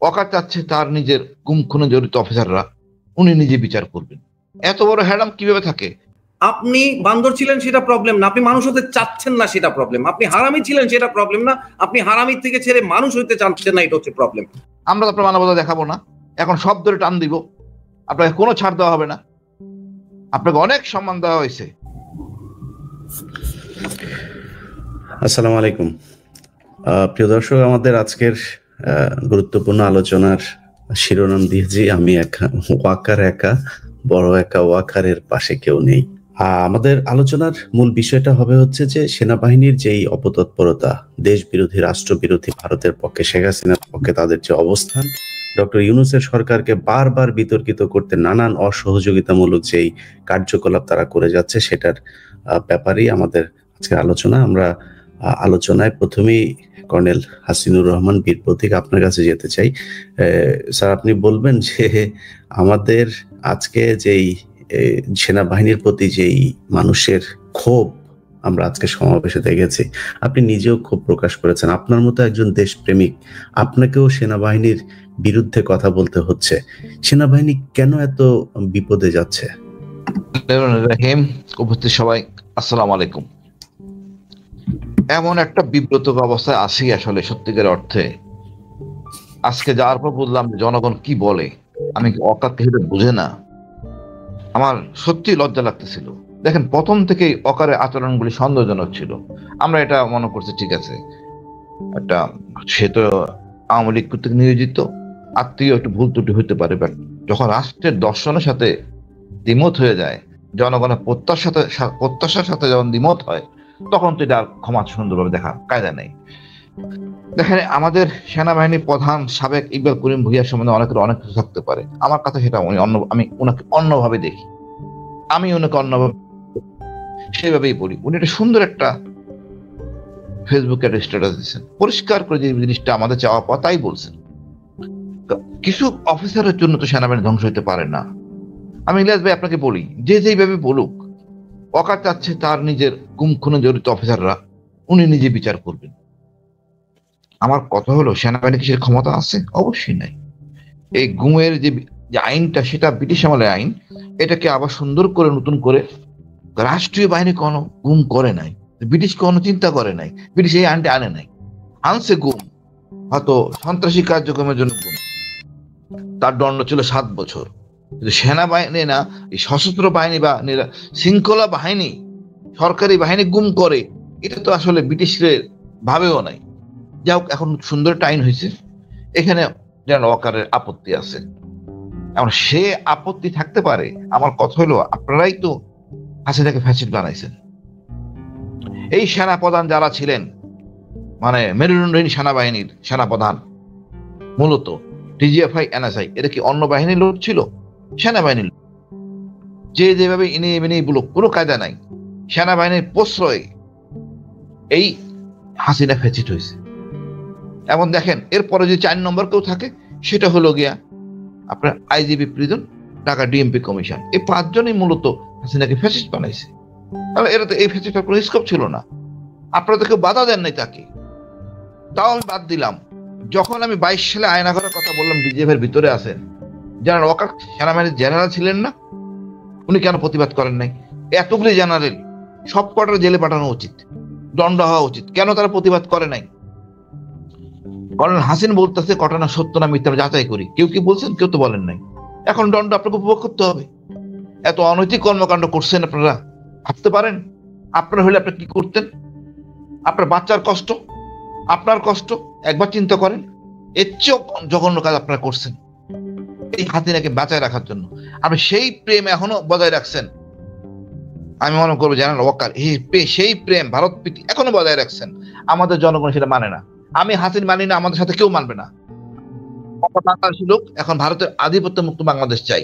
ওকার চাচ্ছে তার নিজের গুম খুনে জড়িত অফিসাররা উনি নিজে বিচার করবেন। এত বড় হ্যাডাম কিভাবে থাকে? আপনি বান্দর ছিলেন সেটা প্রবলেম না, আপনি মানুষ হতে চাচ্ছেন না সেটা প্রবলেম। আপনি হারামি ছিলেন সেটা প্রবলেম না, আপনি হারামির থেকে ছেড়ে মানুষ হইতে চাচ্ছেন না, এটা হচ্ছে প্রবলেম। আমরা তো আপনার মানবতা দেখাবো না, এখন সব ধরে টান দিব, আপনাকে কোনো ছাড় দেওয়া হবে না। আপনাকে অনেক সম্মান দেওয়া হয়েছে। আসসালামু আলাইকুম প্রিয় দর্শক, আমাদের আজকের গুরুত্বপূর্ণ আলোচনার শিরোনাম দিয়েছি আমি একা, ওয়াকার একা, বড় একা, ওয়াকারের পাশে কেউ নেই। আমাদের আলোচনার মূল বিষয়টা হবে হচ্ছে যে সেনাবাহিনীর যেই অপতৎপরতা, দেশ বিরোধী, রাষ্ট্র বিরোধী, ভারতের পক্ষে, শেখ হাসিনার পক্ষে তাদের যে অবস্থান, ডক্টর ইউনূসের সরকারকে বারবার বিতর্কিত করতে নানান অসহযোগিতামূলক যেই কার্যকলাপ তারা করে যাচ্ছে, সেটার ব্যাপারেই আমাদের আজকের আলোচনা। আমরা আলোচনায় প্রথমেই কর্নেল হাসিনুর রহমান বীর প্রতীক আপনার কাছে যেতে চাই। স্যার, আপনি বলবেন যে আমাদের আজকে যেই সেনাবাহিনীর প্রতি যেই মানুষের ক্ষোভ আমরা আজকে সমাবেশে দেখেছি, আপনি নিজেও ক্ষোভ প্রকাশ করেছেন। আপনার মতো একজন দেশপ্রেমিক, আপনাকেও সেনাবাহিনীর বিরুদ্ধে কথা বলতে হচ্ছে। সেনাবাহিনী কেন এত বিপদে যাচ্ছে? উপস্থিত সবাই আসসালামু আলাইকুম। এমন একটা বিব্রত অবস্থায় আসি আসলে সত্যিকার অর্থে। আজকে যাওয়ার পর বুঝলাম জনগণ কি বলে, আমি অকাতকে সেটা বুঝে না। আমার সত্যি লজ্জা লাগতেছিল। দেখেন, প্রথম থেকেই অকারের আচরণগুলি সন্দেহজনক ছিল। আমরা এটা মনে করছি ঠিক আছে, একটা সে তো আওয়ামী লীগ কর্তৃক নিয়োজিত, আত্মীয় একটু ভুল ত্রুটি হইতে পারে, বাট যখন রাষ্ট্রের দর্শনের সাথে দ্বিমত হয়ে যায়, জনগণের প্রত্যাশার সাথে যখন দ্বিমত হয়, তখন তো এটা ক্ষমা সুন্দরভাবে দেখা কায়দা নেই। দেখেন, আমাদের সেনাবাহিনীর প্রধান সাবেক ইকবাল করিম ভূঁইয়া সম্বন্ধে অনেকের অনেক কিছু থাকতে পারে। আমার কাছে সেটা আমি ওনাকে অন্যভাবে দেখি, আমি ওনাকে অন্যভাবে সেইভাবেই বলি। উনি একটা সুন্দর একটা ফেসবুকে একটা স্ট্যাটাস দিচ্ছেন, পরিষ্কার করে যে জিনিসটা আমাদের চাওয়া পাওয়া তাই বলছেন। কিছু অফিসারের জন্য তো সেনাবাহিনী ধ্বংস হইতে পারে না। আমি ইলিয়াস ভাই আপনাকে বলি, যে যেইভাবে বলুক, ওকার চাচ্ছে তার নিজের গুম খুনে জড়িত অফিসাররা উনি নিজে বিচার করবেন। আমার কথা হলো, সেনাবাহিনী কিসের ক্ষমতা আছে? অবশ্যই নাই। এই গুমের যে আইনটা, সেটা ব্রিটিশ আমলের আইন, এটাকে আবার সুন্দর করে নতুন করে রাষ্ট্রীয় বাহিনী কোনো গুম করে নাই, ব্রিটিশ কোনো চিন্তা করে নাই, ব্রিটিশ এই আইনটা আনে নাই। আনছে গুম, হয়তো সন্ত্রাসী কার্যক্রমের জন্য গুম, তার দণ্ড ছিল 7 বছর। কিন্তু সেনাবাহিনী না, এই সশস্ত্র বাহিনী বা শৃঙ্খলা বাহিনী, সরকারি বাহিনী গুম করে, এটা তো আসলে ব্রিটিশদের ভাবেও নাই। যাই হোক, এখন সুন্দর একটা আইন হয়েছে, এখানে যেন ওয়াকারের আপত্তি আছে। এখন সে আপত্তি থাকতে পারে। আমার কথা হলো, আপনারাই তো হাসিনাকে ফ্যাসিস্ট বানাইছেন। এই সেনাপ্রধান যারা ছিলেন, মানে মেরুদণ্ডহীন সেনাবাহিনীর সেনাপ্রধান, মূলত ডিজিএফআই, এনএসআই, এটা কি অন্য বাহিনীর লোক ছিল? সেনাবাহিনীর লোক। যে যেভাবে ইনিয়ে মিনিয়ে বলুক, কোনো কায়দা নাই। সেনাবাহিনীর প্রশ্রয়ে এই হাসিনা ফ্যাসিস্ট হয়েছে। এবং দেখেন, এরপরে যে 4 নম্বর কেউ থাকে, সেটা হলো গিয়া আপনার IGP prison, Dhaka DMP commission. এই 5 জনই মূলত হাসিনাকে ফ্যাসিস্ট বানাইছে। এরা তো এই ফ্যাসিস্টের কোনো স্কোপ ছিল না। আপনারা তো কেউ বাধা দেন নাই তাকে। তাও আমি বাদ দিলাম। যখন আমি 22 সালে আয়না করার কথা বললাম, ডিজিএফের ভিতরে আছেন জেনারেল ওয়াকার, সেনাবাহিনীর জেনারেল ছিলেন না? উনি কেন প্রতিবাদ করেন নাই? এতগুলি জেনারেল, সব কটার জেলে পাঠানো উচিত, দণ্ড হওয়া উচিত, কেন তারা প্রতিবাদ করে নাই? কর্নেল হাসিন বলতেছে ঘটনা সত্য না মিথ্যা যাচাই করি। কেউ কি বলছেন? কেউ তো বলেন নাই। এখন দণ্ড আপনাকে উপভোগ করতে হবে। এত অনৈতিক কর্মকাণ্ড করছেন আপনারা, ভাবতে পারেন আপনারা হলে আপনি কি করতেন? আপনার বাচ্চার কষ্ট, আপনার কষ্ট একবার চিন্তা করেন। এর চেয়েও জঘন্য কাজ আপনারা করছেন এই হাসিনাকে বাঁচায় রাখার জন্য। আপনি সেই প্রেম এখনো বজায় রাখছেন। আমি মনে করবো জেনারেল ওয়াকার সেই প্রেম, ভারত প্রীতি এখনো বজায় রাখছেন। আমাদের জনগণ সেটা মানে না। আমি হাসিন মানি না, আমাদের সাথে কেউ মানবে না। বাংলাদেশি লোক এখন ভারতের আধিপত্য মুক্ত বাংলাদেশ চাই।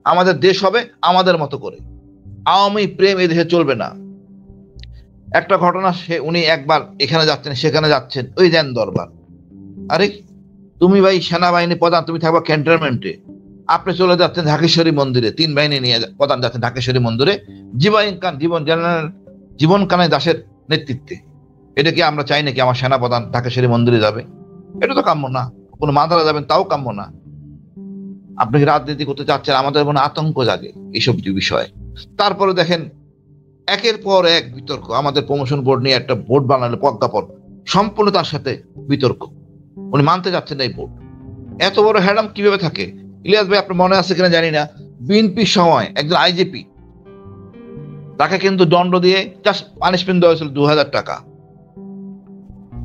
আমাদের দেশ হবে আমাদের মতো করে। আওয়ামী প্রেম এই দেশে চলবে না। একটা ঘটনা, উনি একবার এখানে যাচ্ছেন, সেখানে যাচ্ছেন, ওই দেন দরবার। আরে তুমি ভাই সেনাবাহিনী প্রধান, তুমি থাকবা ক্যান্টনমেন্টে, আপনি চলে যাচ্ছেন ঢাকেশ্বরী মন্দিরে, 3 বাহিনী নিয়ে প্রধান যাচ্ছেন ঢাকেশ্বরী মন্দিরে জীবন কানাই দাসের নেতৃত্বে। এটা কি আমরা চাই নাকি আমার সেনা প্রধান ঢাকেশ্বরী মন্দিরে যাবে? এটা তো কাম্য না। কোনো মাদারা যাবেন তাও কাম্য না। আপনি রাজনীতি করতে চাচ্ছেন, আমাদের মনে আতঙ্ক জাগে এইসব বিষয়ে। তারপরে দেখেন একের পর এক বিতর্ক, আমাদের প্রমোশন বোর্ড নিয়ে একটা বোর্ড বানালে প্রজ্ঞাপন, সম্পূর্ণ তার সাথে বিতর্ক, উনি মানতে যাচ্ছেন এই বোর্ড। এত বড় হ্যাডাম কিভাবে থাকে? ইলিয়াস ভাই আপনার মনে আছে কিনা জানি না, বিএনপির সময় একজন আইজিপি, তাকে কিন্তু দণ্ড দিয়ে জাস্ট পানিশমেন্ট দেওয়া হয়েছিল 2000 টাকা,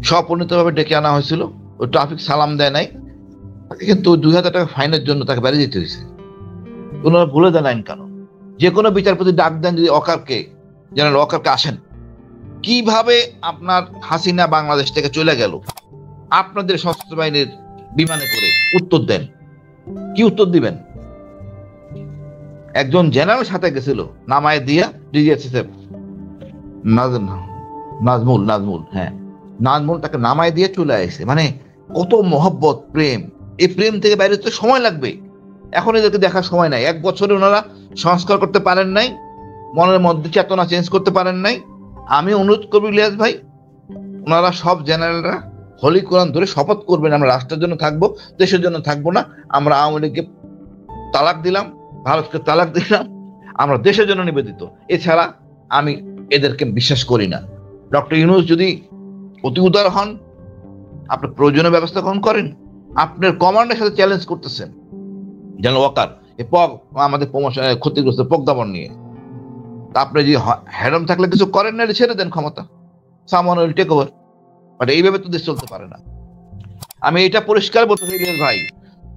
স্বপরিণতভাবে ডেকে আনা হয়েছিল, ওই ট্রাফিক সালাম দেয় নাই, তাকে কিন্তু 2000 টাকা ফাইনের জন্য তাকে বেরিয়ে যেতে হয়েছে। ওনারা ভুলে দেন আইন কানুন। যে কোনো বিচারপতি ডাক দেন যদি অকারকে, জেনারেল ওয়াকারকে আসেন, কিভাবে আপনার হাসিনা বাংলাদেশ থেকে চলে গেল আপনাদের সশস্ত্র বাহিনীর বিমানে করে, উত্তর দেন। কি উত্তর দিবেন? একজন জেনারেল সাথে গেছিল নামায় দিয়া ডিজিএসএফ নাজমুল, হ্যাঁ নাজমুল, তাকে নামায় দিয়ে চলে আসে। মানে কত মহব্বত, প্রেম। এই প্রেম থেকে বাইরে তো সময় লাগবে, এখন এদেরকে দেখার সময় নাই। 1 বছরে ওনারা সংস্কার করতে পারেন নাই, মনের মধ্যে চেতনা চেঞ্জ করতে পারেন নাই। আমি অনুরোধ করবো ইলিয়াস ভাই, ওনারা সব জেনারেলরা হলি কোরআন ধরে শপথ করবেন, আমরা রাষ্ট্রের জন্য থাকবো, দেশের জন্য থাকবো না। আমরা আওয়ামী লীগকে তালাক দিলাম, ভারতকে তালাক দিলাম, আমরা দেশের জন্য নিবেদিত। এছাড়া আমি এদেরকে বিশ্বাস করি না। ডক্টর ইউনূস যদি অতি উদার হন, আপনার প্রয়োজনীয় ব্যবস্থা গ্রহণ করেন। আপনার কমান্ডের সাথে চ্যালেঞ্জ করতেছেন জেনারেল ওয়াকার আমাদের ক্ষতিগ্রস্ত প্রজ্ঞাপন নিয়ে। আপনি যদি হ্যাডম থাকলে কিছু করেন না, ছেড়ে দেন ক্ষমতা, someone will take over. But এইভাবে তো দেশ চলতে পারে না। আমি এটা পরিষ্কার বলতে চাই ইলিয়াস ভাই,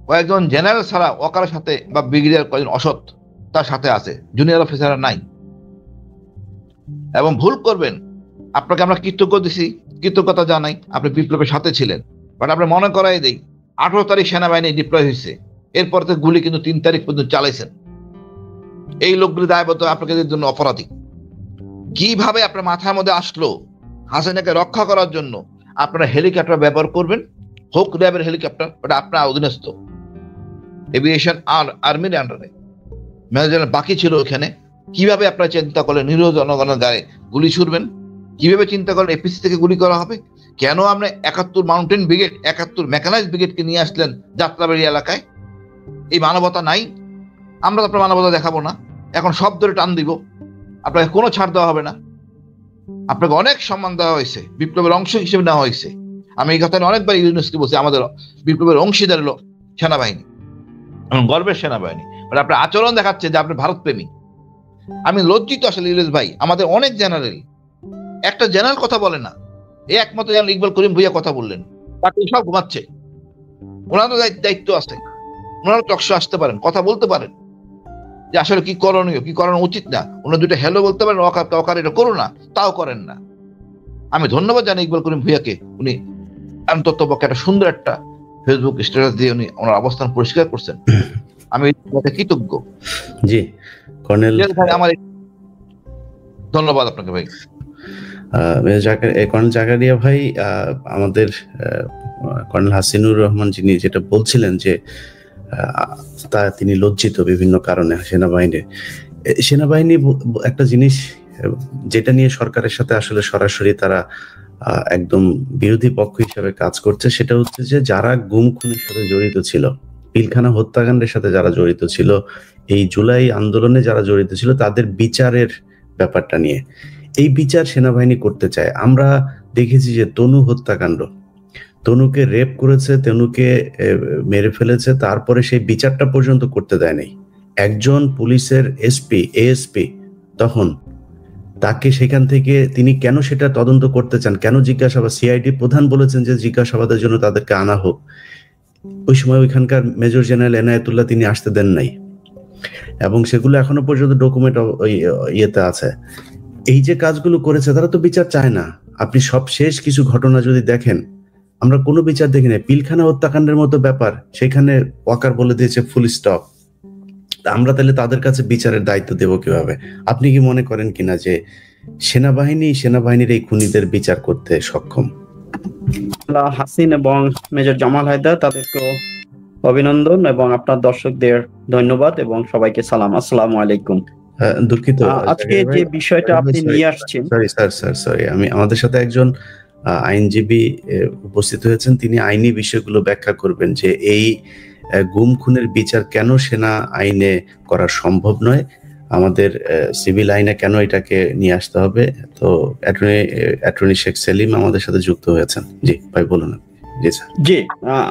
কয়েকজন জেনারেল ছাড়া ওয়াকারের সাথে বা ব্রিগেডিয়ার কয়েকজন অসৎ তার সাথে আছে, জুনিয়র অফিসাররা নাই। এবং ভুল করবেন, আপনাকে আমরা কৃতজ্ঞতা জানাই, আপনি বিপ্লবের সাথে ছিলেন। বাট আপনি মনে করাই দেই, 18 তারিখ সেনাবাহিনী ডিপ্লয় হয়েছে, এরপর তো গুলি কিন্তু 3 তারিখ পর্যন্ত চালাইছেন। এই লোকগুলি দায়বদ্ধ আপনাকে জন্য অপরাধী। কিভাবে আপনার মাথার মধ্যে আসলো হাসিনাকে রক্ষা করার জন্য আপনারা হেলিকপ্টার ব্যবহার করবেন? হোক র্যাবের হেলিকপ্টার, ওটা আপনার অধীনস্থ, এভিয়েশন আর আর্মির আন্ডারে, মেজর বাকি ছিল ওখানে। কিভাবে আপনারা চিন্তা করলেন নিরীহ জনগণের গায়ে গুলি ছুড়বেন? কিভাবে চিন্তা করলেন এপিসি থেকে গুলি করা হবে? কেন আপনি 71 মাউন্টেন ব্রিগেড, 71 মেকানাইজ ব্রিগেডকে নিয়ে আসলেন যাত্রাবাড়ি এলাকায়? এই মানবতা নাই? আমরা তো আপনার মানবতা দেখাবো না, এখন সব ধরে টান দিব, আপনাকে কোনো ছাড় দেওয়া হবে না। আপনাকে অনেক সম্মান দেওয়া হয়েছে, বিপ্লবের অংশ হিসেবে নেওয়া হয়েছে। আমি এই কথা অনেকবার ইউনিভার্সিটি বলছি, আমাদের বিপ্লবের অংশীদার হলো সেনাবাহিনী, গর্বের সেনাবাহিনী। মানে আপনার আচরণ দেখাচ্ছে যে আপনি ভারত প্রেমী। আমি লজ্জিত আসলে ইলিয়াস ভাই, আমাদের অনেক জেনারেল, একটা জেনারেল কথা বলে না। এই একমাত্র জেনারেল ইকবাল করিম ভুইয়া কথা বললেন, বাকি সব ঘুমাচ্ছে। ওনারও দায়িত্ব আছে, ওনারা টকশো আসতে পারেন, কথা বলতে পারেন যে আসলে কি করণীয়, কি করানো উচিত না। ওনার দুইটা হ্যালো বলতে পারেন, অকার এটা করো না, তাও করেন না। আমি ধন্যবাদ জানাই ইকবাল করিম ভুইয়াকে, উনি অন্ততপক্ষে একটা সুন্দর একটা ফেসবুক স্ট্যাটাস দিয়ে উনি ওনার অবস্থান পরিষ্কার করছেন। আমি কৃতজ্ঞ। জি কর্নেল, আমার ধন্যবাদ আপনাকে ভাই। কর্নেল জাকারিয়া ভাই, আমাদের কর্নেল হাসিনুর রহমান যিনি যেটা বলছিলেন যে তিনি লজ্জিত বিভিন্ন কারণে সেনাবাহিনী একটা জিনিস যেটা নিয়ে সরকারের সাথে আসলে সরাসরি তারা একদম বিরোধী পক্ষ হিসাবে কাজ করছে, সেটা হচ্ছে যে যারা গুম খুনের সাথে জড়িত ছিল, পিলখানা হত্যাকাণ্ডের সাথে যারা জড়িত ছিল, এই জুলাই আন্দোলনে যারা জড়িত ছিল, তাদের বিচারের ব্যাপারটা নিয়ে এই বিচার সেনাবাহিনী করতে চায়। আমরা দেখেছি যে তনু হত্যাকাণ্ড, তনুকে রেপ করেছে, তনুকে মেরে ফেলেছে, তারপরে সেই বিচারটা পর্যন্ত করতে দেয় নাই। একজন পুলিশের এএসপি তখন তাকে সেখান থেকে তিনি কেন সেটা তদন্ত করতে চান, কেন জিজ্ঞাসাবাদ, সিআইডি প্রধান বলেছেন যে জিজ্ঞাসাবাদের জন্য তাদেরকে আনা হোক। ওই সময় ওইখানকার মেজর জেনারেল এনায়েতুল্লাহ তিনি আসতে দেন নাই, এবং সেগুলো এখনো পর্যন্ত ডকুমেন্ট ইয়েতে আছে। এই যে কাজগুলো করেছে তারা তো বিচার চায় না। আপনি সব শেষ কিছু ঘটনা যদি দেখেন, আমরা কোনো বিচার দেখি না। পিলখানা হত্যাকাণ্ডের মতো ব্যাপার, সেখানে ওয়াকার বলে দিয়েছে ফুল স্টপ। আমরা তাহলে তাদের কাছে বিচারের দায়িত্ব দেব কিভাবে? আপনি কি মনে করেন কিনা যে সেনাবাহিনীর এই খুনিদের বিচার করতে সক্ষম? হাসিন এবং মেজর জামাল হায়দার, তাদেরকে অভিনন্দন এবং আপনার দর্শকদের ধন্যবাদ এবং সবাইকে সালাম। আসসালামু আলাইকুম। দুঃখিত, আজকে যে বিষয়টা আপনি নিয়ে আসছেন, সরি আমি আমাদের সাথে একজন আইনজীবী উপস্থিত হয়েছেন, তিনি আইনি বিষয়গুলো ব্যাখ্যা করবেন যে এই গুম খুনের বিচার কেন সেনা আইনে করা সম্ভব নয়, আমাদের সিভিল আইনে কেন এটাকে নিয়ে আসতে হবে। তো অ্যাটর্নি শেখ সেলিম আমাদের সাথে যুক্ত হয়েছেন। জি ভাই বলুন। জি স্যার। জি,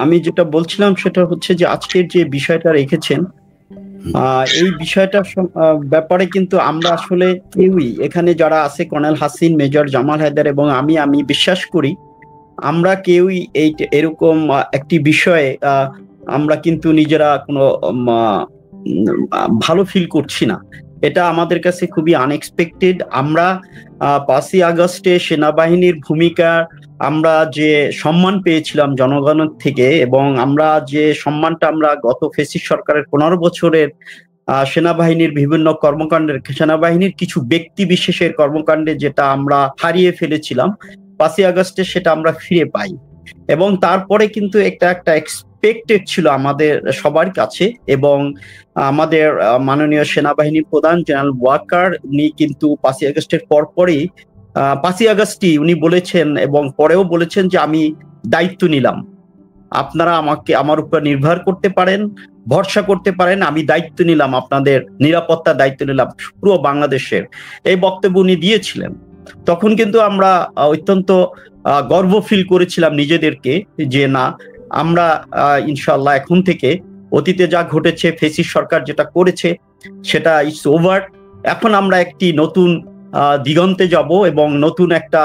আমি যেটা বলছিলাম সেটা হচ্ছে যে আজকের যে বিষয়টা রেখেছেন, এই বিষয়টার ব্যাপারে কিন্তু আমরা আসলে কেউই এখানে যারা আছে, কর্নেল হাসিন, মেজর জামাল হায়দার এবং আমি বিশ্বাস করি আমরা কেউই এরকম একটি বিষয়ে আমরা কিন্তু নিজেরা কোনো ভালো ফিল করছি না। এটা আমাদের কাছে খুবই আনএক্সপেক্টেড। আমরা 5ই আগস্টে সেনাবাহিনীর ভূমিকা আমরা যে সম্মান পেয়েছিলাম জনগণের থেকে, এবং আমরা যে সম্মানটা আমরা গত ফ্যাসিস্ট সরকারের 15 বছরের সেনাবাহিনীর বিভিন্ন কর্মকাণ্ডের, সেনাবাহিনীর কিছু ব্যক্তি বিশেষের কর্মকাণ্ডে যেটা আমরা হারিয়ে ফেলেছিলাম, 5ই আগস্টে সেটা আমরা ফিরে পাই। এবং তারপরে কিন্তু একটা এক্সপেক্টেড ছিল আমাদের সবার কাছে, এবং আমাদের মাননীয় সেনাবাহিনী প্রধান জেনারেল ওয়াকার উনি কিন্তু 5ই আগস্টের পরপরই 5ই আগস্টই উনি বলেছেন এবং পরেও বলেছেন যে আমি দায়িত্ব নিলাম, আপনারা আমার উপর নির্ভর করতে পারেন, ভরসা করতে পারেন, আমি দায়িত্ব নিলাম, আপনাদের নিরাপত্তার দায়িত্ব নিলাম পুরো বাংলাদেশের। এই বক্তব্য উনি দিয়েছিলেন। তখন কিন্তু আমরা অত্যন্ত গর্ব ফিল করেছিলাম নিজেদেরকে যে না, আমরা ইনশাআল্লাহ এখন থেকে অতীতে যা ঘটেছে, ফ্যাসিস্ট সরকার যেটা করেছে সেটা ইটস ওভার। এখন আমরা একটি নতুন দিগন্তে যাব এবং নতুন একটা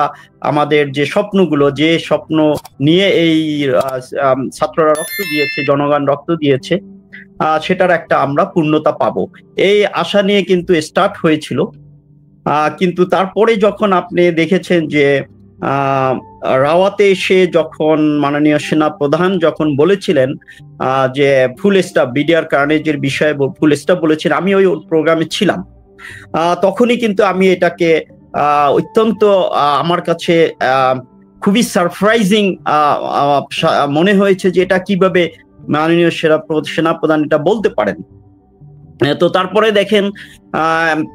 আমাদের যে স্বপ্নগুলো, যে স্বপ্ন নিয়ে এই ছাত্ররা রক্ত দিয়েছে, জনগণ রক্ত দিয়েছে, সেটার একটা আমরা পূর্ণতা পাবো, এই আশা নিয়ে কিন্তু স্টার্ট হয়েছিল। কিন্তু তারপরে যখন আপনি দেখেছেন যে রাওয়াতে এসে যখন মাননীয় সেনা প্রধান যখন বলেছিলেন যে ফুল স্টাফ, বিডিআর কার্নেজের বিষয়ে ফুল স্টাফ বলেছেন, আমি ওই প্রোগ্রামে ছিলাম, তখনই কিন্তু আমি এটাকে অত্যন্ত আমার কাছে খুবই সারপ্রাইজিং মনে হয়েছে যে এটা কিভাবে মাননীয় সেনা প্রধান এটা বলতে পারেন। তো তারপরে দেখেন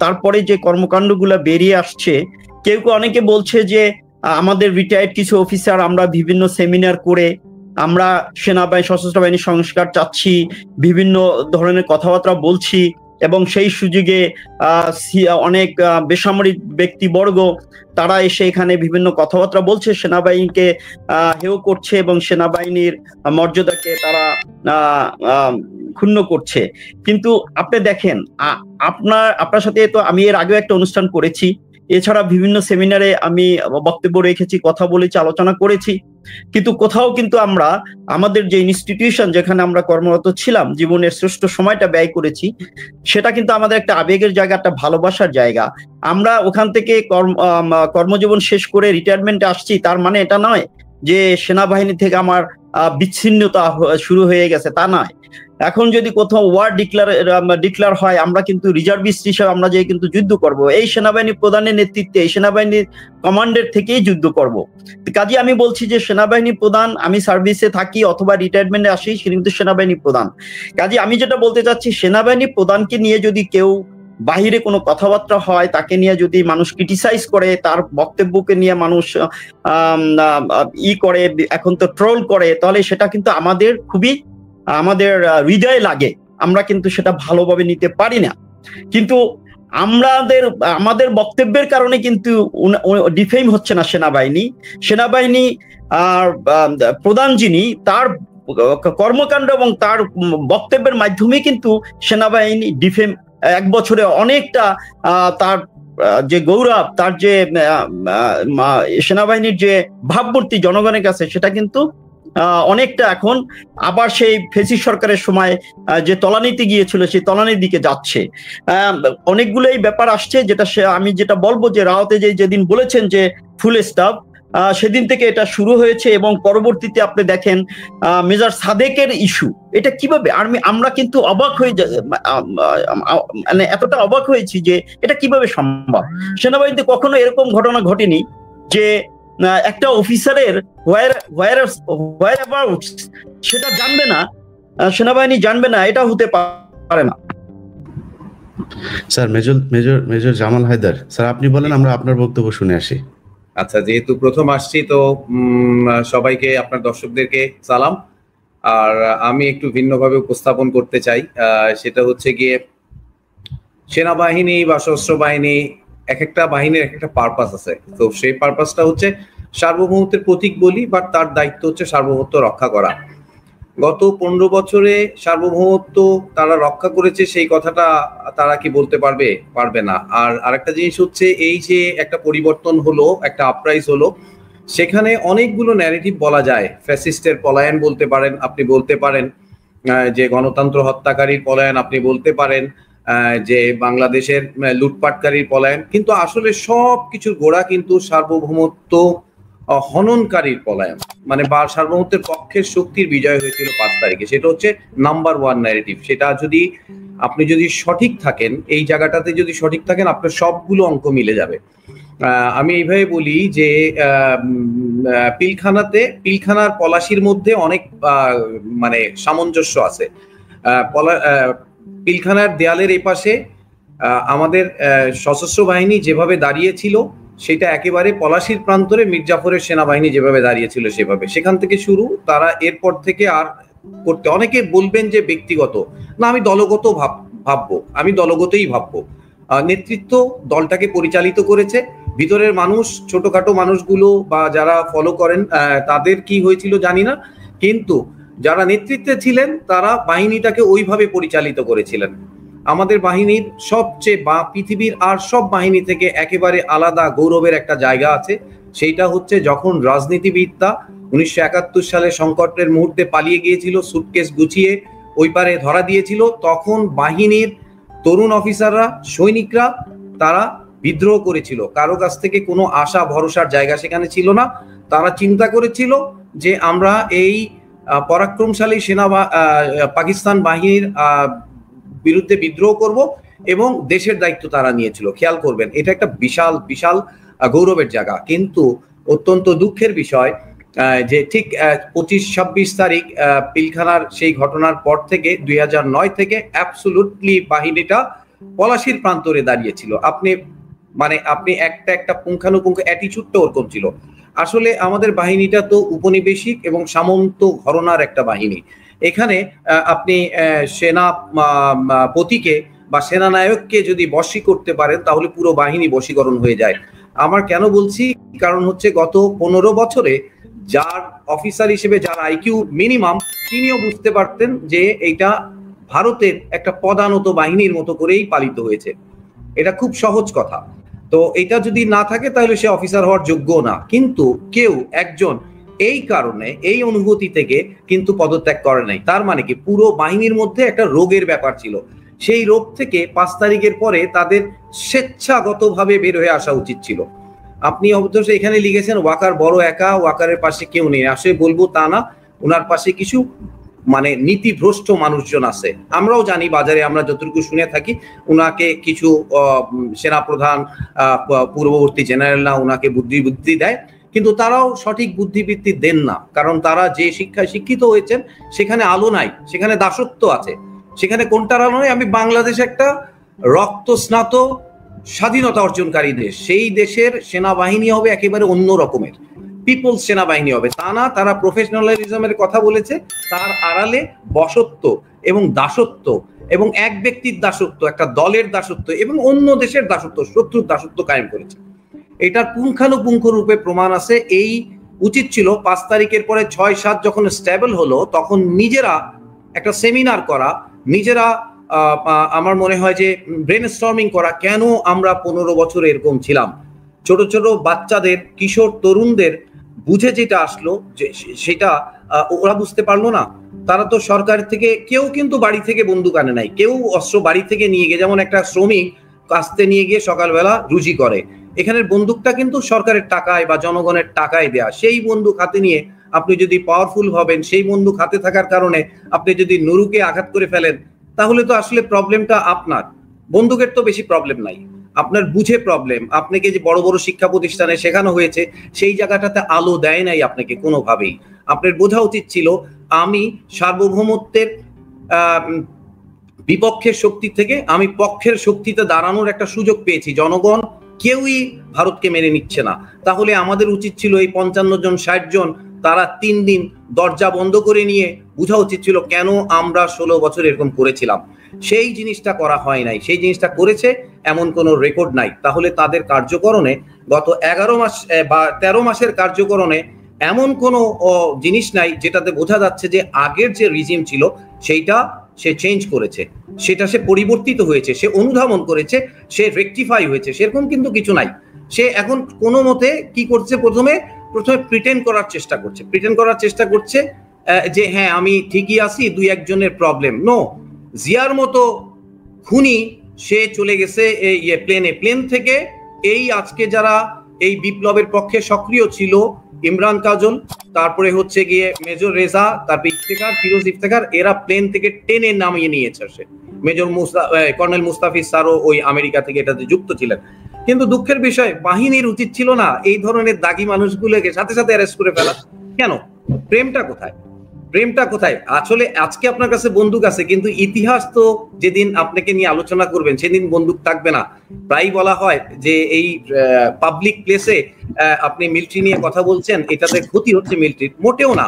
তারপরে যে কর্মকাণ্ডগুলো বেরিয়ে আসছে, কেউ অনেকে বলছে যে আমাদের রিটায়ার্ড কিছু অফিসার আমরা বিভিন্ন সেমিনার করে আমরা সেনাবাহিনী, সশস্ত্র বাহিনীর সংস্কার চাচ্ছি, বিভিন্ন ধরনের কথাবার্তা বলছি, এবং সেই সুযোগে অনেক বেসামরিক ব্যক্তিবর্গ তারা এসে এখানে বিভিন্ন কথাবার্তা বলছে, সেনাবাহিনীকে হেয় করছে এবং সেনাবাহিনীর মর্যাদাকে তারা ক্ষুণ্ণ করছে। কিন্তু আপনি দেখেন, আপনার সাথে তো আমি এর আগেও একটা অনুষ্ঠান করেছি, এছাড়া বিভিন্ন সেমিনারে আমি বক্তব্য রেখেছি, কথা বলেছি, আলোচনা করেছি, কিন্তু কোথাও কিন্তু আমরা আমাদের যে ইনস্টিটিউশন যেখানে আমরা কর্মরত ছিলাম, জীবনের শ্রেষ্ঠ সময়টা ব্যয় করেছি, সেটা কিন্তু আমাদের একটা আবেগের জায়গা, একটা ভালোবাসার জায়গা। আমরা ওখান থেকে কর্মজীবন শেষ করে রিটায়ারমেন্টে আসছি, তার মানে এটা নয় যে সেনাবাহিনী থেকে আমার বিচ্ছিন্নতা শুরু হয়ে গেছে, তা নয়। এখন যদি কোথাও ওয়ার ডিক্লার হয়, আমরা কিন্তু রিজার্ভিস্ট হিসেবে আমরা যে কিন্তু যুদ্ধ করব, এই সেনাবাহিনী প্রধানের নেতৃত্বে, এই সেনাবাহিনীর কমান্ডের থেকেই যুদ্ধ করব। কাজে আমি বলছি যে সেনাবাহিনী প্রধান, আমি সার্ভিসে থাকি অথবা রিটায়ারমেন্টে আসি, সে কিন্তু সেনাবাহিনী প্রধান। কাজে আমি যেটা বলতে চাচ্ছি, সেনাবাহিনী প্রধানকে নিয়ে যদি কেউ বাহিরে কোনো কথাবার্তা হয়, তাকে নিয়ে যদি মানুষ ক্রিটিসাইজ করে, তার বক্তব্যকে নিয়ে মানুষ করে, এখন তো ট্রোল করে, তাহলে সেটা কিন্তু আমাদের হৃদয়ে লাগে, আমরা কিন্তু সেটা ভালোভাবে নিতে পারি না। কিন্তু আমাদের বক্তব্যের কারণে কিন্তু ডিফেম হচ্ছে না সেনাবাহিনী প্রধান যিনি, তার কর্মকাণ্ড এবং তার বক্তব্যের মাধ্যমে কিন্তু সেনাবাহিনী ডিফেম, এক বছরে অনেকটা তার যে গৌরব, তার যে সেনাবাহিনীর যে ভাবমূর্তি জনগণের কাছে, সেটা কিন্তু অনেকটা এখন আবার সেই ফ্যাসিস্ট সরকারের সময় যে তলানিতে গিয়েছিল, সেই তলানির দিকে যাচ্ছে। অনেকগুলোই ব্যাপার আসছে, আমি যেটা বলবো যে রাওয়াতে যেদিন বলেছেন যে ফুল স্টাফ, সেদিন থেকে এটা শুরু হয়েছে, এবং পরবর্তীতে আপনি দেখেন মেজর সাদেকের ইস্যু, এটা কিভাবে আমরা কিন্তু অবাক হয়ে মানে এতটা অবাক হয়েছি যে এটা কিভাবে সম্ভব। সেনাবাহিনীতে কখনো এরকম ঘটনা ঘটেনি যে একটা অফিসারের সেটা জানবে না, সেনাবাহিনী জানবে না, এটা হতে পারে না। Sir major Jamal Haider sir, আপনি বলেন, আমরা আপনার বক্তব্য শুনে আসি। আচ্ছা, যেহেতু প্রথম আসছি তো সবাইকে, আপনার দর্শকদেরকে সালাম। আর আমি একটু ভিন্নভাবে উপস্থাপন করতে চাই, সেটা হচ্ছে গিয়ে সেনাবাহিনী বা সশস্ত্র বাহিনী, এক একটা বাহিনীর এক একটা পারপাস আছে। তো সেই পারপাসটা হচ্ছে সার্বভৌমত্বের প্রতীক বলি, বাট তার দায়িত্ব হচ্ছে সার্বভৌমত্ব রক্ষা করা। গত 15 বছরে সার্বভৌমত্ব তারা রক্ষা করেছে, সেই কথাটা তারা কি বলতে পারবে? পারবে না। আর আরেকটা জিনিস হচ্ছে, এই যে একটা পরিবর্তন হলো, একটা আপরাইজ হলো, সেখানে অনেকগুলো ন্যারেটিভ বলা যায়। ফ্যাসিস্টের পলায়ন বলতে পারেন, আপনি বলতে পারেন যে গণতন্ত্র হত্যাকারীর পলায়ন, আপনি বলতে পারেন যে বাংলাদেশের লুটপাটকারীর পলায়ন, কিন্তু আসলে সব কিছুর গোড়া কিন্তু সার্বভৌমত্ব হননকারীর পলায়ন, মানে বা সার্বভৌমত্বের পক্ষের শক্তির বিজয় হয়েছিল 5 তারিখে। সেটা হচ্ছে নাম্বার 1 ন্যারেটিভ। সেটা যদি আপনি যদি সঠিক থাকেন, এই জায়গাটাতে যদি সঠিক থাকেন, আপনার সবগুলো অঙ্ক মিলে যাবে। আমি এইভাবে বলি যে পিলখানার পলাশির মধ্যে অনেক মানে সামঞ্জস্য আছে। পিলখানার দেয়ালের এই পাশে আমাদের সশস্ত্র বাহিনী যেভাবে দাঁড়িয়েছিল, সেটা একেবারে পলাশির প্রান্তরে মির্জাফরের সেনাবাহিনী যেভাবে দাঁড়িয়েছিল সেভাবে। সেখান থেকে শুরু, তারা এরপর থেকে আর করতে, অনেকে বলবেন যে ব্যক্তিগত, না আমি দলগত ভাববো, আমি দলগতই ভাববো। নেতৃত্ব দলটাকে পরিচালিত করেছে, ভিতরের মানুষ, ছোটখাটো মানুষগুলো বা যারা ফলো করেন তাদের কি হয়েছিল জানি না, কিন্তু যারা নেতৃত্বে ছিলেন তারা বাহিনীটাকে ওইভাবে পরিচালিত করেছিলেন। আমাদের বাহিনীর সবচেয়ে বা পৃথিবীর আর সব বাহিনী থেকে একেবারে আলাদা গৌরবের একটা জায়গা আছে। সেইটা হচ্ছে যখন রাজনীতিবিদরা 1971 সালে সংকটের মুহূর্তে পালিয়ে গিয়েছিল, সুটকেস গুছিয়ে ওই পারে ধরা দিয়েছিল, তখন বাহিনীর তরুণ অফিসাররা, সৈনিকরা, তারা বিদ্রোহ করেছিল। কারো কাছ থেকে কোনো আশা ভরসার জায়গা সেখানে ছিল না। তারা চিন্তা করেছিল যে আমরা এই পরাক্রমশালী পাকিস্তান বাহিনীর বিরুদ্ধে বিদ্রোহ করব, এবং দেশের দায়িত্ব তারা নিয়েছিল। খেয়াল করবেন, এটা একটা বিশাল বিশাল গৌরবের জায়গা। কিন্তু অত্যন্ত দুঃখের বিষয় যে ঠিক 25-26 তারিখ পিলখানার সেই ঘটনার পর থেকে 2009 থেকে অ্যাবসলুটলি বাহিনীটা পলাশির প্রান্তরে দাঁড়িয়েছিল। আপনি একটা পুঙ্খানুপুঙ্খ অ্যাটিচিউডটা ওরকম ছিল। আসলে আমাদের বাহিনীটা তো উপনিবেশিক এবং সামন্ত ঘরানার একটা বাহিনী। এখানে আপনি সেনাপতিকে বা সেনানায়ককে যদি বশী করতে পারেন, তাহলে পুরো বাহিনী বশীকরণ হয়ে যায়। আমার কেন বলছি, কারণ হচ্ছে গত 15 বছরে যার অফিসার হিসেবে যার আইকিউ মিনিমাম, তিনিও বুঝতে পারতেন যে এইটা ভারতের একটা পদানত বাহিনীর মতো করেই পালিত হয়েছে। এটা খুব সহজ কথা। তো এটা যদি না থাকে তাহলে সে অফিসার হওয়ার যোগ্য না। কিন্তু কেউ একজন এই কারণে, এই অনুভূতি থেকে কিন্তু পদত্যাগ করে নাই। তার মানে কি, পুরো বাহিনীর মধ্যে একটা রোগের ব্যাপার ছিল। সেই রোগ থেকে 5 তারিখের পরে তাদের স্বেচ্ছাগতভাবে বের হয়ে আসা উচিত ছিল। আপনি অবশ্য এখানে লিখেছেন ওয়াকার বড় একা, ওয়াকারের পাশে কেউ নেই। আসলে বলবো তা না, ওনার পাশে কিছু মানে নীতিভ্রষ্ট মানুষজন আছে। আমরাও জানি, বাজারে আমরা যতটুকু শুনে থাকি, উনাকে কিছু সেনাপ্রধান, পূর্ববর্তী জেনারেলরা উনাকে বুদ্ধি দেয়, কিন্তু তারাও সঠিক বুদ্ধিবৃত্তি দেন না। কারণ তারা যে শিক্ষায় শিক্ষিত হয়েছেন, সেখানে আলো নাই, সেখানে দাসত্ব আছে। সেখানে কোনটার আলো নেই? আমি বাংলাদেশ একটা রক্ত স্নাত স্বাধীনতা অর্জনকারী দেশ, সেই দেশের সেনাবাহিনী হবে একেবারে অন্য রকমের, পিপলস সেনাবাহিনী হবে। তা না, তারা প্রফেশনালিজমের কথা বলেছে, তার আড়ালে বশত্ব এবং দাসত্ব এবং এক ব্যক্তির দাসত্ব, একটা দলের দাসত্ব এবং অন্য দেশের দাসত্ব, শত্রুর দাসত্ব কায়েম করেছে। এটার পুঙ্খানুপুঙ্খ রূপে প্রমাণ আছে। এই উচিত ছিল 5 তারিখের পরে 6-7 যখন স্টেবল হলো, তখন নিজেরা একটা সেমিনার করা, নিজেরা আমার মনে হয় যে ব্রেনস্টর্মিং করা, কেন আমরা 15 বছর এরকম ছিলাম। ছোট ছোট বাচ্চাদের, কিশোর তরুণদের বুঝে যেটা আসলো, যে সেটা ওরা বুঝতে পারলো না। তারা তো সরকার থেকে, কেউ কিন্তু বাড়ি থেকে বন্দুক আনে নাই, কেউ অস্ত্র বাড়ি থেকে নিয়ে গিয়ে, যেমন একটা শ্রমিক কাস্তে নিয়ে গিয়ে সকালবেলা রুজি করে, এখানের বন্দুকটা কিন্তু সরকারের টাকায় বা জনগণের টাকায় দেয়া। সেই বন্দুক হাতে নিয়ে আপনি যদি পাওয়ারফুল হবেন, সেই বন্দুক হাতে থাকার কারণে আপনি যদি নুরুকে আঘাত করে ফেলেন, তাহলে তো আসলে প্রবলেমটা আপনার, বন্দুকের তো বেশি প্রবলেম নাই, আপনার বুঝে প্রবলেম। আপনাকে যে বড় বড় শিক্ষা প্রতিষ্ঠানে শেখানো হয়েছে, সেই জায়গাটাতে আলো দেয় নাই আপনাকে কোনোভাবেই। আপনার বোঝা উচিত ছিল, আমি সার্বভৌমত্বের বিপক্ষের শক্তি থেকে আমি পক্ষের শক্তিতে দাঁড়ানোর একটা সুযোগ পেয়েছি। জনগণ কেউই ভারতকে মেনে নিচ্ছে না। তাহলে আমাদের উচিত ছিল এই 55 জন 60 জন তারা 3 দিন দরজা বন্ধ করে নিয়ে বোঝা উচিত ছিল কেন আমরা 16 বছর এরকম করেছিলাম। সেই জিনিসটা করা হয় নাই। সেই জিনিসটা করেছে এমন কোনো রেকর্ড নাই। তাহলে তাদের কার্যকরণে গত 11 মাস বা 13 মাসের কার্যকরণে এমন কোনো জিনিস নাই যেটাতে বোঝা যাচ্ছে যে আগের যে রিজিম ছিল সেইটা সে চেঞ্জ করেছে, সেটা সে পরিবর্তিত হয়েছে, সে অনুধাবন করেছে, সে রেকটিফাই হয়েছে, সেরকম কিন্তু কিছু নাই। সে এখন কোনো মতে কি করছে, প্রথমে প্রিটেন্ড করার চেষ্টা করছে যে হ্যাঁ আমি ঠিকই আছি, 2-1 জনের প্রবলেম। নো, জিয়ার মতো খুনি সে চলে গেছে এই প্লেন থেকে। এই আজকে যারা এই বিপ্লবের পক্ষে সক্রিয় ছিল, ইমরান কাজল, তারপরে হচ্ছে গিয়ে মেজর রেজা, তারপর ইফতেখার, ফিরোজ ইফতেখার, এরা প্লেন থেকে টেনে নামিয়ে নিয়েছে। সে মেজর কর্নেল মুস্তাফিজ স্যারও ওই আমেরিকা থেকে এটাতে যুক্ত ছিলেন। কিন্তু দুঃখের বিষয়, বাহিনীর উচিত ছিল না এই ধরনের দাগী মানুষগুলোকে সাথে সাথে অ্যারেস্ট করে ফেলা। কেন? প্রেমটা কোথায়? আসলে আজকে আপনার কাছে বন্দুক আছে, কিন্তু ইতিহাস তো যেদিন আপনাকে নিয়ে আলোচনা করবেন সেদিন বন্দুক থাকবে না। প্রায় বলা হয় যে এই পাবলিক প্লেসে আপনি মিলিটারি নিয়ে কথা বলছেন, এটাতে ক্ষতি হচ্ছে মিলিটারির। মোটেও না,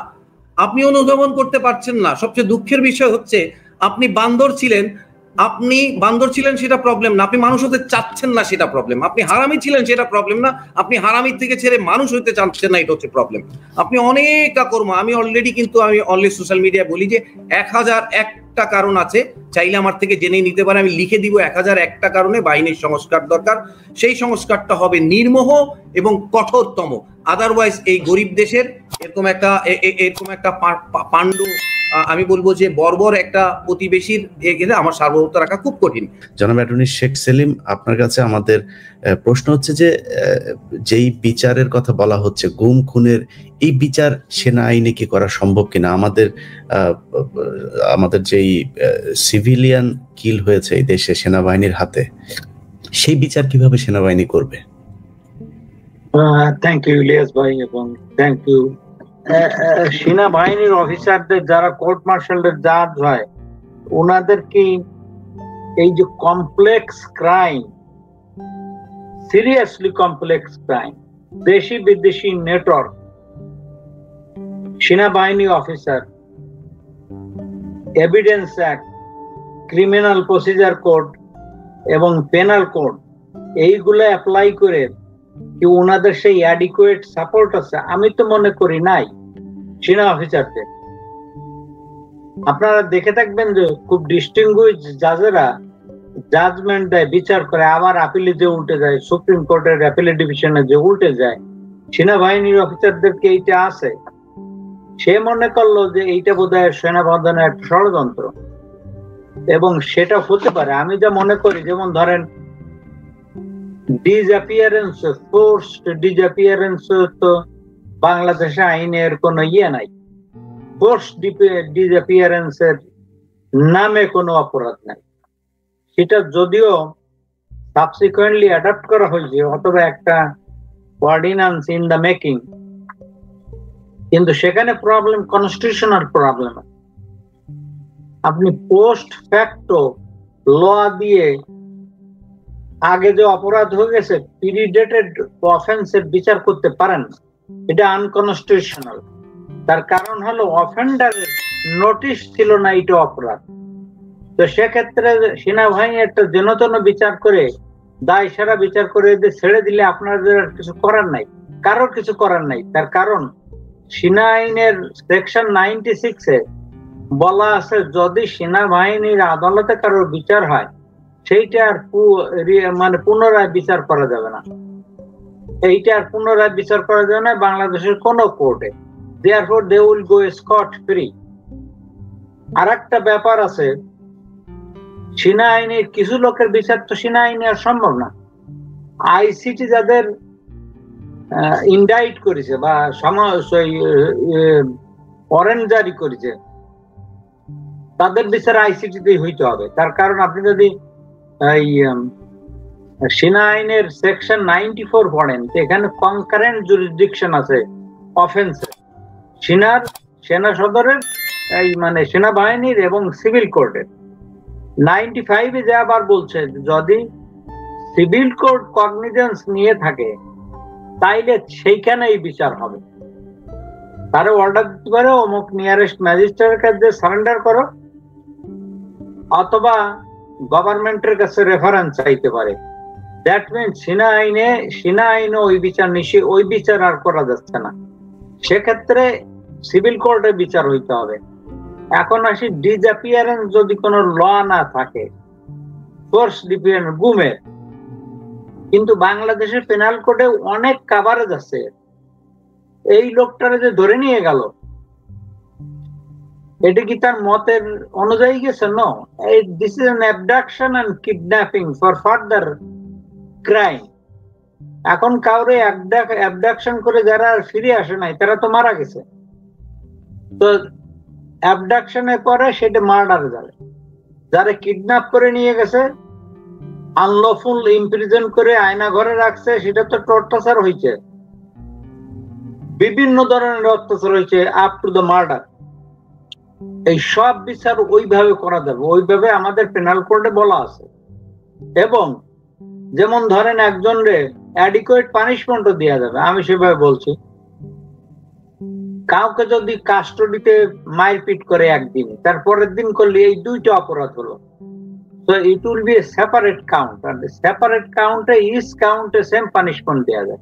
আপনি অনুধাবন করতে পারছেন না। সবচেয়ে দুঃখের বিষয় হচ্ছে আপনি বান্দর ছিলেন সেটা প্রবলেম না, আপনি মানুষ হতে চাচ্ছেন না সেটা প্রবলেম। আপনি হারামি ছিলেন সেটা প্রবলেম না, আপনি হারামির থেকে ছেড়ে মানুষ হতে চাচ্ছেন না, এটা হচ্ছে প্রবলেম। আপনি অনেক কর্ম, আমি অলরেডি সোশ্যাল মিডিয়ায় বলি যে 1001টা কারণ আছে, চাইলে আমার থেকে জেনে নিতে পারে। আমি লিখে দিব 1001টা কারণে বাহিনীর সংস্কার দরকার। সেই সংস্কারটা হবে নির্মোহ এবং কঠোরতম। আদারওয়াইজ এই গরিব দেশের এরকম একটা পাণ্ড, আমি বলবো যে বর্বর একটা প্রতিবেশীর গেলে আমার সার্বভৌমত্ব রাখা খুব কঠিন। জনাব অ্যাটর্নি শেখ সেলিম, আপনার কাছে আমাদের প্রশ্ন হচ্ছে যে যেই বিচারের কথা বলা হচ্ছে, গুম খুনের, এই বিচার সেনা আইনে কি করা সম্ভব কিনা? আমাদের যেই সিভিলিয়ান কিল হয়েছে এই দেশে সেনাবাহিনীর হাতে, সেই বিচার কিভাবে সেনাবাহিনী করবে? থ্যাংক ইউ ইলিয়াস ভাই, এবং থ্যাংক ইউ। সেনাবাহিনীর অফিসারদের যারা কোর্ট মার্শালের জাজ হয়, ওনাদেরকে এই যে complex crime, seriously complex crime, দেশি বিদেশি নেটওয়ার্ক, সেনাবাহিনী officer, evidence act, criminal procedure code এবং পেনাল কোড, এইগুলো অ্যাপ্লাই করে কি ওনাদের সেই অ্যাডিকুয়েট সাপোর্ট আছে? আমি তো মনে করি নাই সেনা অফিসারদের। আপনারা দেখে থাকবেন যে খুব ডিস্টিংগুইশ জাজেরা জাজমেন্ট দেয়, বিচার করে, আবার আপিলে যে উল্টে যায়, সুপ্রিম কোর্টের অ্যাপিলেট ডিভিশনে যে উল্টে যায়। সেনাবাহিনীর অফিসারদেরকে এইটা আছে, সে মনে করলো যে এইটা বোধহয় সেনাপ্রধানের একটা ষড়যন্ত্র, এবং সেটা হতে পারে। আমি যা মনে করি, যেমন ধরেন ডিসঅ্যাপিয়ারেন্স, ফোর্সড ডিসঅ্যাপিয়ারেন্স তো বাংলাদেশে আইনের কোনো নাই। ফোর্সড ডিসঅ্যাপিয়ারেন্সের নামে কোনো অপরাধ নাই। সেটা যদিও সাবসিকুয়েন্টলি অ্যাডাপ্ট করা হয়েছে, অথবা একটা অর্ডিন্যান্স ইন দ্য মেকিং, কিন্তু সেখানে প্রবলেম কনস্টিটিউশনাল প্রবলেম। আপনি পোস্ট ফ্যাক্টো ল দিয়ে আগে যে অপরাধ হয়ে গেছে প্রিডেটেড অফেন্সের বিচার করতে পারেন, এটা আনকনস্টিটিউশনাল। তার কারণ হলো অফেন্ডারের নোটিশ ছিল না এটা অপরাধ। তো সেক্ষেত্রে সেনাবাহিনী একটা যেন বিচার করে, দায় সারা বিচার করে ছেড়ে দিলে আপনাদের কিছু করার নাই, কারোর কিছু করার নাই। তার কারণ সেনা আইনের সেকশন 96-এ বলা আছে, যদি সেনাবাহিনীর আদালতে কারোর বিচার হয়, সেইটা আর মানে পুনরায় বিচার করা যাবে না। এইটা আর পুনরায় বিচার করা যাবে না বাংলাদেশের কোন কোর্টে। therefore they will go scot free। আর একটা ব্যাপার আছে, সেনা আইনের কিছু লোকের বিচার তো সেনা আইনে আর সম্ভব না। আইসিটি যাদের ইনডাইট করেছে বা ওয়ারেন্ট জারি করেছে, তাদের বিচার আইসিটিতেই হইতে হবে। তার কারণ আপনি যদি এই সেনা আইনের সেকশন 94 পড়েন, এখানে কনকারেন্ট জুরিসডিকশন আছে অফেন্সে, সেনা সদরের, এই মানে সেনাবাহিনীর এবং সিভিল কোর্টের। 95-এ যে আবার বলছে, যদি সিভিল কোর্ট কগনিজেন্স নিয়ে থাকে তাইলে সেইখানেই বিচার হবে। তারা অর্ডার দিতে পারে অমুক নিয়ারেস্ট ম্যাজিস্ট্রেটের কাছে সারেন্ডার করো, অথবা গভর্নমেন্টের কাছে রেফারেন্স চাইতে পারে। দ্যাট মিনস সিনা আইনে ওই বিচার আর করা যাচ্ছে না, সেক্ষেত্রে সিভিল কোর্টে বিচার হইতে হবে। এখন আসি ডিসঅ্যাপিয়ারেন্স যদি কোনো ল না থাকে, ফোর্স ডিসঅ্যাপিয়ারেন্স গুমের, কিন্তু বাংলাদেশের পেনাল কোডে অনেক কাভারেজ আছে। এই লোকটারে যে ধরে নিয়ে গেল, এটা কি তার মতের অনুযায়ী গেছে? No, this is an abduction and kidnapping for further crime. এখন কাউরে অ্যাবডাকশন করে যারা ফিরে আসে নাই তারা তো মারা গেছে, তো অ্যাবডাকশনের পরে সেটা মার্ডারে যাবে। যারা কিডন্যাপ করে নিয়ে গেছে, আনলফুল ইমপ্রিজন করে আয়না ঘরে রাখছে, সেটা তো টর্চার হয়েছে, বিভিন্ন ধরনের অত্যাচার হয়েছে, আপ টু দ্য মার্ডার। এই সব বিচার ওইভাবে করা যাবে, ওইভাবে আমাদের পেনাল কোডে বলা আছে। এবং যেমন ধরেন একজনরে অ্যাডিকুয়েট পানিশমেন্টও দেওয়া যাবে, আমি সেভাবে বলছি। কাউকে যদি কাস্টডিতে মারপিট করে একদিন, তার পরের দিন করলে এই দুইটা অপরাধ হলো, তো it will be a separate count, আর সেপারেট কাউন্টে ইচ কাউন্টে সেম পানিশমেন্ট দেওয়া যায়।